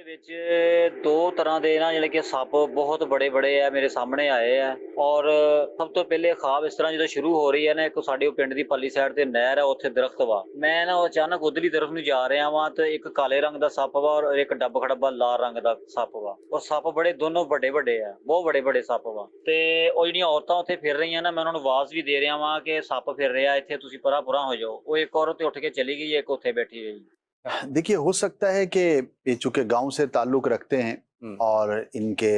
ਵਿੱਚ ਦੋ ਤਰ੍ਹਾਂ ਦੇ ਨਾ ਜਿਹੜੇ ਕਿ ਸੱਪ ਬਹੁਤ ਬੜੇ ਬੜੇ ਆ ਮੇਰੇ ਸਾਹਮਣੇ ਆਏ ਆ। ਔਰ ਸਭ ਤੋਂ ਪਹਿਲੇ ਖ਼ਾਬ ਇਸ ਤਰ੍ਹਾਂ ਜਦੋਂ ਸ਼ੁਰੂ ਹੋ ਰਹੀ ਹੈ ਨਾ, ਇੱਕ ਸਾਡੇ ਪਿੰਡ ਦੀ ਪਰਲੀ ਸਾਈਡ ਤੇ ਨਹਿਰ ਹੈ, ਉੱਥੇ ਦਰਖਤ ਵਾ। ਮੈਂ ਨਾ ਅਚਾਨਕ ਉਧਰਲੀ ਤਰਫ ਨੂੰ ਜਾ ਰਿਹਾ ਵਾਂ ਤੇ ਇੱਕ ਕਾਲੇ ਰੰਗ ਦਾ ਸੱਪ ਵਾ ਔਰ ਇੱਕ ਡੱਬ ਖੜੱਬਾ ਲਾਲ ਰੰਗ ਦਾ ਸੱਪ ਵਾ। ਉਹ ਸੱਪ ਬੜੇ ਦੋਨੋਂ ਵੱਡੇ ਵੱਡੇ ਆ, ਬਹੁਤ ਵੱਡੇ ਵੱਡੇ ਸੱਪ ਵਾ। ਤੇ ਉਹ ਜਿਹੜੀਆਂ ਔਰਤਾਂ ਉੱਥੇ ਫਿਰ ਰਹੀਆਂ ਨਾ, ਮੈਂ ਉਹਨਾਂ ਨੂੰ ਆਵਾਜ਼ ਵੀ ਦੇ ਰਿਹਾ ਵਾਂ ਕਿ ਸੱਪ ਫਿਰ ਰਿਹਾ ਇੱਥੇ, ਤੁਸੀਂ ਪਰਾਂ ਪੁਰਾਂ ਹੋ ਜਾਓ। ਉਹ ਇੱਕ ਔਰਤ ਤੇ ਉੱਠ के चली गई, एक उत्थे बैठी रही। देखिए, हो सकता है कि ये चूंकि गांव से ताल्लुक रखते हैं और इनके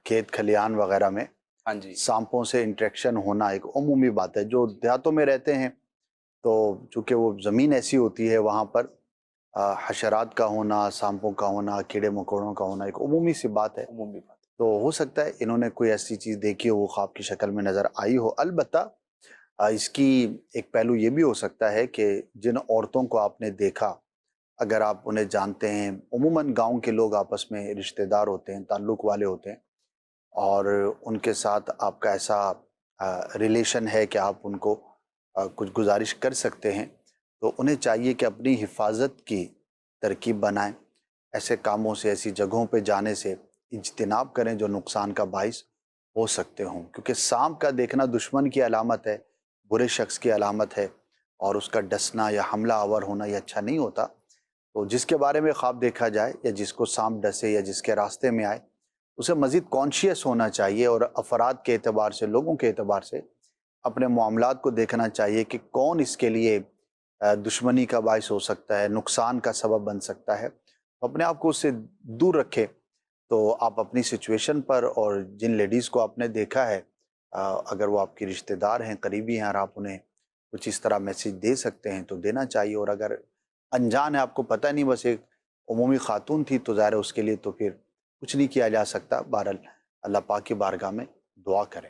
खेत खलियान वगैरह में हाँ जी। सांपों से इंटरेक्शन होना एक उमूमी बात है। जो देहातों में रहते हैं तो चूंकि वो ज़मीन ऐसी होती है, वहाँ पर हशरात का होना, सांपों का होना, कीड़े मकोड़ों का होना एक उमूमी सी बात है। उमूमी बात। तो हो सकता है इन्होंने कोई ऐसी चीज़ देखी हो, वो ख्वाब की शक्ल में नज़र आई हो। अलबत्ता इसकी एक पहलू ये भी हो सकता है कि जिन औरतों को आपने देखा, अगर आप उन्हें जानते हैं, उमूमन गांव के लोग आपस में रिश्तेदार होते हैं, ताल्लुक़ वाले होते हैं, और उनके साथ आपका ऐसा रिलेशन है कि आप उनको कुछ गुजारिश कर सकते हैं, तो उन्हें चाहिए कि अपनी हिफाजत की तरकीब बनाएं। ऐसे कामों से, ऐसी जगहों पे जाने से इज्तिनाब करें जो नुकसान का बाइस हो सकते हों, क्योंकि सांप का देखना दुश्मन की अलामत है, बुरे शख्स की अलामत है, और उसका डसना या हमला आवर होना ये अच्छा नहीं होता। तो जिसके बारे में ख्वाब देखा जाए या जिसको सांप डसे या जिसके रास्ते में आए, उसे मज़ीद कॉन्शियस होना चाहिए और अफराद के एतबार से, लोगों के एतबार से अपने मामलात को देखना चाहिए कि कौन इसके लिए दुश्मनी का बाइस हो सकता है, नुकसान का सबब बन सकता है। तो अपने आप को उससे दूर रखें। तो आप अपनी सिचुएशन पर, और जिन लेडीज़ को आपने देखा है, अगर वो आपकी रिश्तेदार हैं, करीबी हैं, और आप उन्हें कुछ इस तरह मैसेज दे सकते हैं तो देना चाहिए। और अगर अनजान है, आपको पता नहीं, बस एक उमूमी खातून थी, तो ज़ाहिर है उसके लिए तो फिर कुछ नहीं किया जा सकता। बहरहाल अल्लाह पाक की बारगाह में दुआ करें।